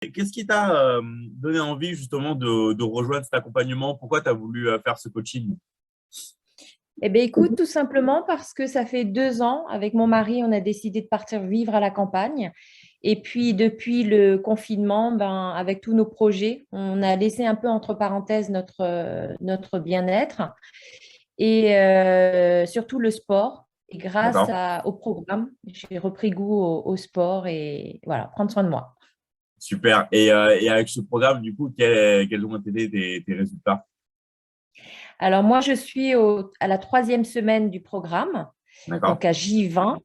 Qu'est-ce qui t'a donné envie justement de rejoindre cet accompagnement? Pourquoi tu as voulu faire ce coaching? Eh bien, écoute, tout simplement parce que ça fait 2 ans, avec mon mari, on a décidé de partir vivre à la campagne. Et puis, depuis le confinement, ben, avec tous nos projets, on a laissé un peu entre parenthèses notre bien-être et surtout le sport. Et grâce D'accord, au programme, j'ai repris goût au sport et voilà, prendre soin de moi. super. Et avec ce programme, du coup, quels ont été tes résultats? Alors, moi, je suis à la 3e semaine du programme, D'accord, donc à J20.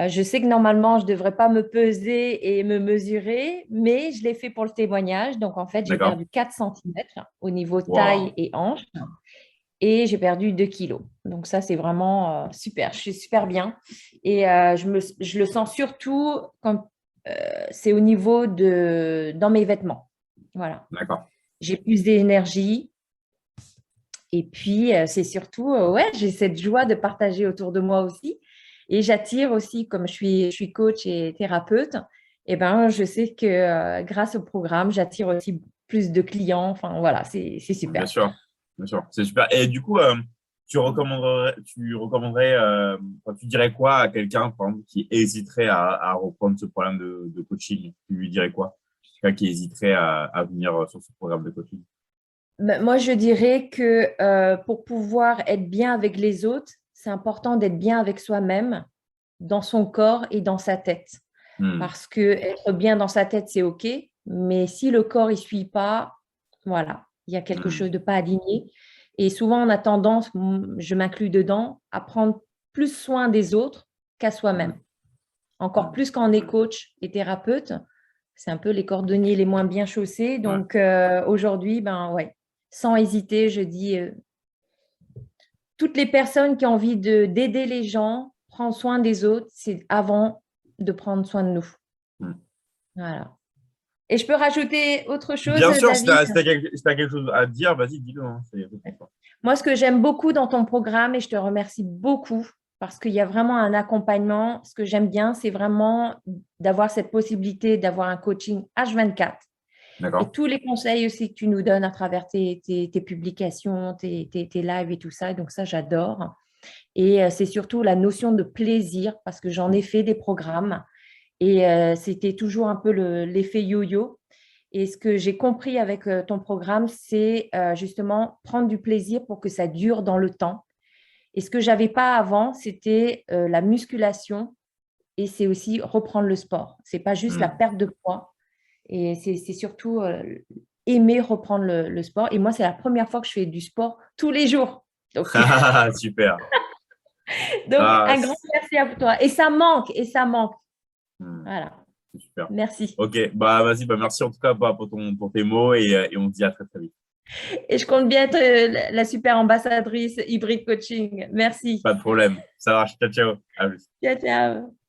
Je sais que normalement, je ne devrais pas me peser et me mesurer, mais je l'ai fait pour le témoignage. Donc, en fait, j'ai d'accord. perdu 4 centimètres au niveau taille Wow, et hanche et j'ai perdu 2 kilos. Donc, ça, c'est vraiment super. Je suis super bien. Et je le sens surtout quand c'est au niveau dans mes vêtements. Voilà. d'accord. J'ai plus d'énergie. Et puis, c'est surtout, ouais, j'ai cette joie de partager autour de moi aussi. Et j'attire aussi, comme je suis coach et thérapeute, et ben, je sais que grâce au programme, j'attire aussi plus de clients. Enfin, voilà, c'est Bien super. sûr, bien sûr. C'est super. Et du coup, tu recommanderais, enfin, tu dirais quoi à quelqu'un, par exemple, qui hésiterait à reprendre ce programme de coaching? Tu lui dirais quoi? Quelqu'un qui hésiterait à venir sur ce programme de coaching. Moi, je dirais que pour pouvoir être bien avec les autres, c'est important d'être bien avec soi-même, dans son corps et dans sa tête. Hmm, Parce que être bien dans sa tête, c'est OK, mais si le corps ne suit pas, voilà, il y a quelque hmm, chose de pas aligné. Et souvent, on a tendance, je m'inclus dedans, à prendre plus soin des autres qu'à hmm, soi-même. Encore hmm. plus quand on est coach et thérapeute, c'est un peu les cordonniers les moins bien chaussés. Ouais, Donc aujourd'hui, ben ouais, sans hésiter, je dis toutes les personnes qui ont envie d'aider les gens, prendre soin des autres, c'est avant de prendre soin de nous. hmm. Voilà. Et je peux rajouter autre chose, Bien sûr, David? si t'as quelque chose à dire, vas-y, dis-le, hein, c'est pas- Moi, ce que j'aime beaucoup dans ton programme, et je te remercie beaucoup, parce qu'il y a vraiment un accompagnement, ce que j'aime bien, c'est vraiment d'avoir cette possibilité d'avoir un coaching H24. Et D'accord. tous les conseils aussi que tu nous donnes à travers tes publications, tes lives et tout ça. Donc ça, j'adore. Et c'est surtout la notion de plaisir, parce que j'en ai fait des programmes et c'était toujours un peu l'effet yo-yo. Et ce que j'ai compris avec ton programme, c'est justement prendre du plaisir pour que ça dure dans le temps. Et ce que j'avais pas avant, c'était la musculation et c'est aussi reprendre le sport. C'est pas juste la Hmm. perte de poids et c'est surtout aimer reprendre le sport. Et moi, c'est la première fois que je fais du sport tous les jours. Donc, Super. donc Ah, un grand merci à toi. Et ça manque, et ça manque. hmm, Voilà. c'est super. Merci. Ok, bah vas-y, bah merci en tout cas pour tes mots et on se dit à très très vite. Et je compte bien être la super ambassadrice Hybrid Coaching. Merci. Pas de problème. Ça marche. Ciao, ciao. À plus. Ciao, ciao.